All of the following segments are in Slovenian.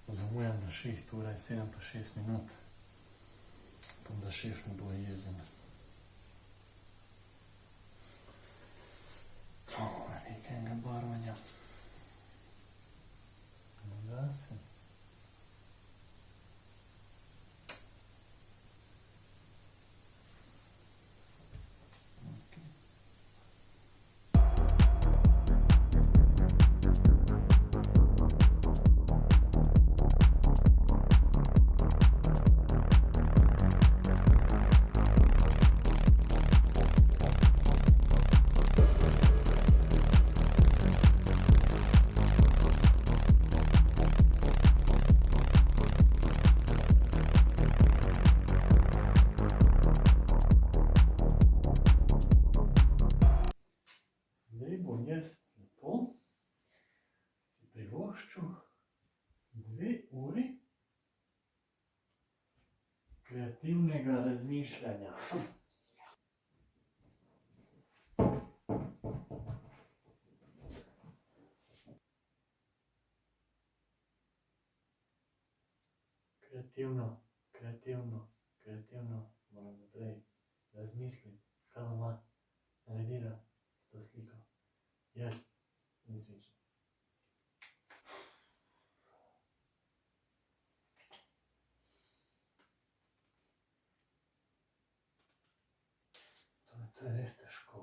Zamujam na šiht, ura je 7 pa 6 minut. Upam, da šef ne bo jezen. Velikega barvanja. Da se. Zdaj bom jaz lepo si privoščil 2 uri kreativnega razmišljanja. Kreativno moram naprej razmisliti, kaj bom naredila s to sliko. Jaz in svinčnik. To je res težko.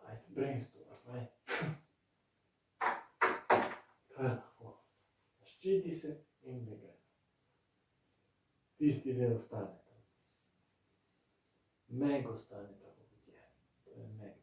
Ajde, brainstorm, ajde. Kaj lahko? Zaščiti se in ne gre. Tisti del ostane tam. Meg ostane tako, kot je. To je meg del.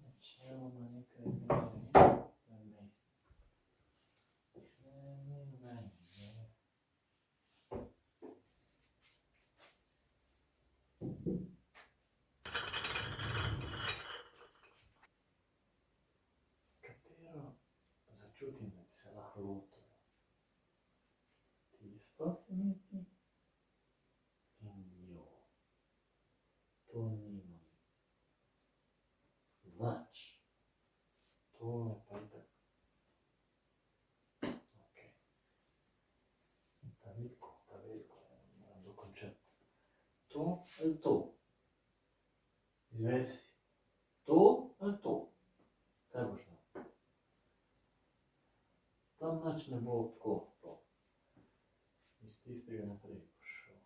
Načeloma nekaj meni. To je meg. Meni. Katero začutim, da bi se lahko lotil? Tisto se mi zdi. In jo. To nimam. Nič. To je pa itak. Okej. Ta veliko, moram dokončati. To ali to? Izvedi si. To ali to? Kaj boš dal? Tam nič ne bo tako, to. Iz tistega naprej boš šel.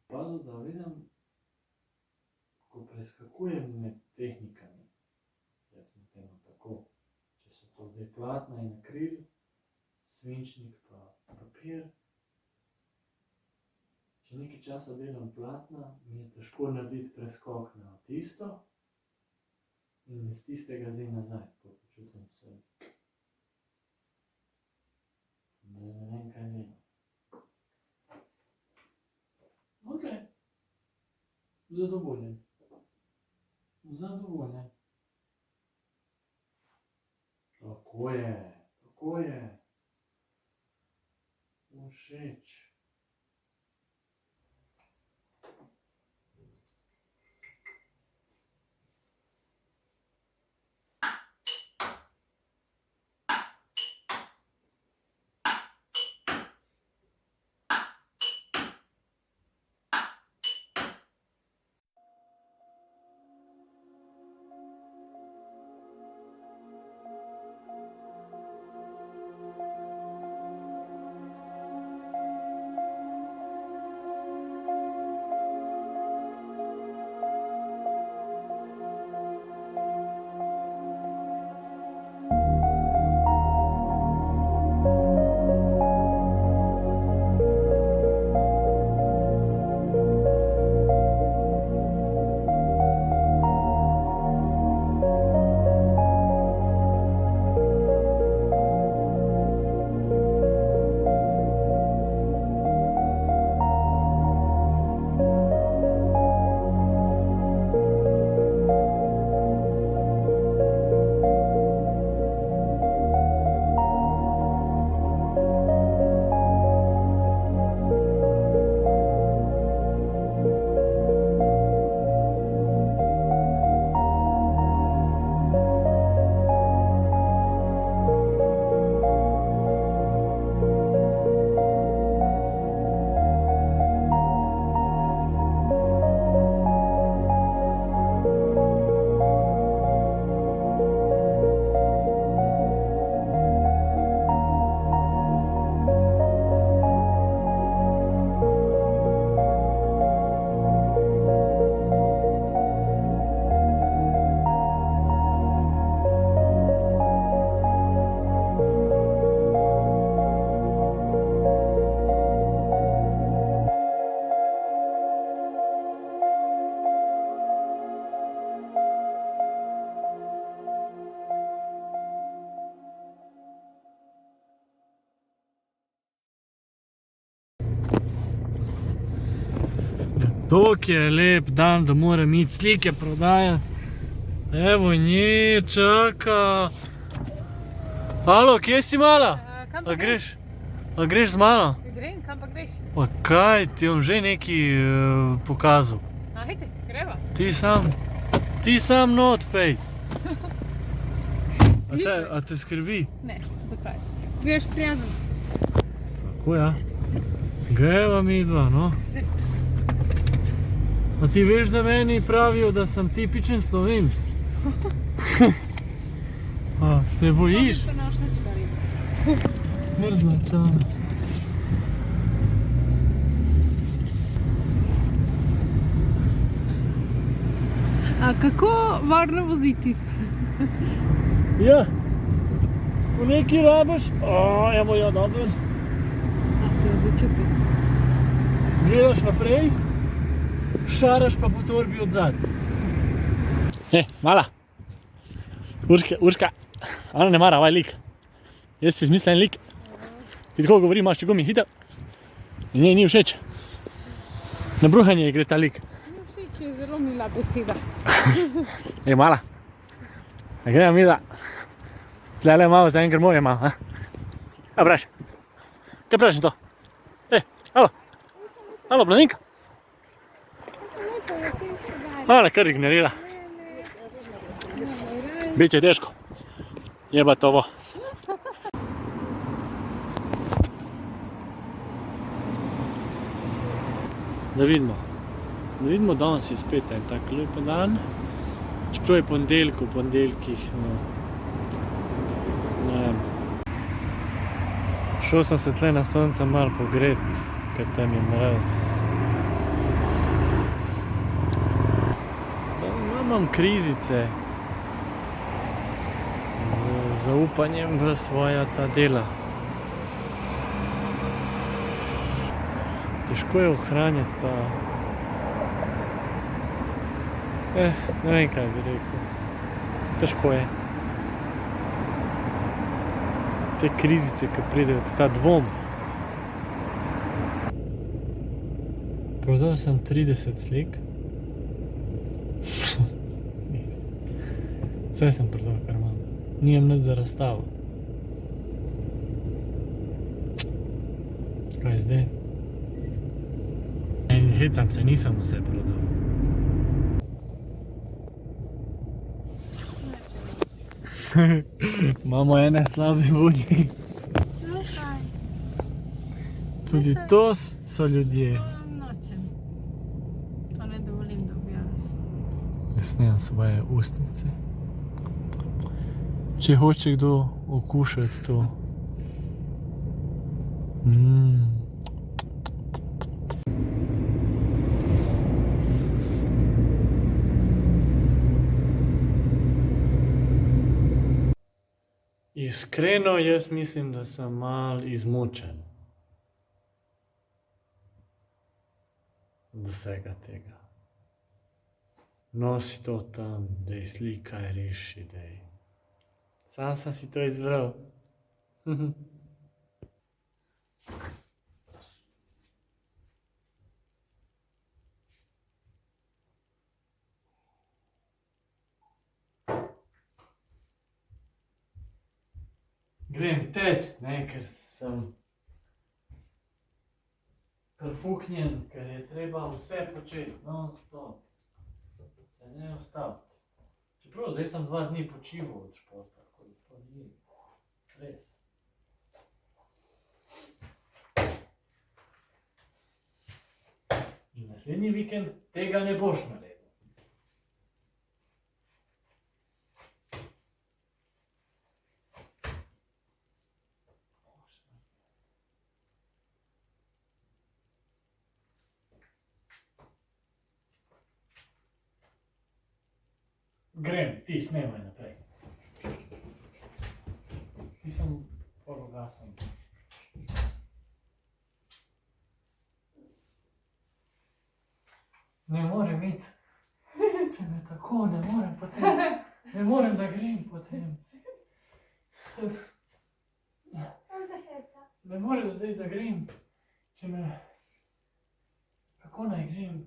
Opazil, da vidim, ko preskakujem med tehnikami, recimo temu tako, če so to zdaj platna in akril, svinčnik pa papir. Če nekaj časa delam platna, mi je težko narediti preskok na tisto in iz tistega zdaj nazaj, tako počutim se, da ne vem, kaj delam. Okej. Zadovoljen. Tako je. Všeč. Tok je lep dan, da moram iti slike prodajati. Evo nje, čaka. Alo, kje si mala? Kam pa greš? A greš z mano? Grem, kam pa greš? Pa kaj, ti bom že nekaj pokazal. Ajde, greva. Ti sam not pej. A te skrbi? Ne, zakaj? Zgledaš prijazen. Tako ja. Greva mi dva, no. A ti veš, da meni pravijo, da sem tipičen Slovenc? Se bojiš? Pa naš nič naredil. Mrzla čana. A kako varno voziti? Ja. Ko nekaj rabiš, evo ja, dobro. A se začuti. Gledaš naprej, šaraš pa po torbi od zadnje. Mala. Urška. Ona ne mara ovaj lik. Jaz si izmislil en lik. Ki tako govori, imaš čegumi hiter. In njej ni všeč. Na bruhanje gre ta lik. Ni všeč, je zelo mila beseda. Mala. Ne gremo mi da. Tlele malo za en grmovje malo, a? Kaj praviš? Kaj praviš na to? Alo. Alo, blondinka. Ona kar ignorira. Biće teško. Jebat ovo. Da vidimo, danes je spet en tak lep dan. Čeprav je ponedeljek, v ponedeljkih, ne vem. Šel sem se tle na sonce malo pogret, ker tam je mraz. Imam krizice z zaupanjem v svoja ta dela. Težko je ohranjati ta... ne vem, kaj bi rekel. Težko je. Te krizice, ki pridejo, ta dvom. Prodal sem 30 slik. Vse sem prodal, kar imam. Nijem nič za razstavo. Kaj zdaj? Hecam se, nisem vse prodal. Imamo ene slabe volje. Tudi to so ljudje. To nočem. To ne dovolim, da objaviš. Jaz nemam svoje ustnice. Če hoče kdo okušati to. Iskreno, jaz mislim, da sem malo izmučen od vsega tega. Nosi to tam, daj slikaj, reši, daj. Sam sem si to izbral. Grem teč, ne, ker sem prfuknjen, ker je treba vse početi, non-stop. Se ne ustaviti. Čeprav, zdaj sem 2 dni počival od športa, to ni res. In naslednji vikend tega ne boš naredil. Grem, ti snemaj naprej. Ti sem pologasen. Ne morem iti. Če me tako, ne morem potem. Ne morem, da grem potem. Ne morem zdaj, da grem. Če me... Kako naj grem?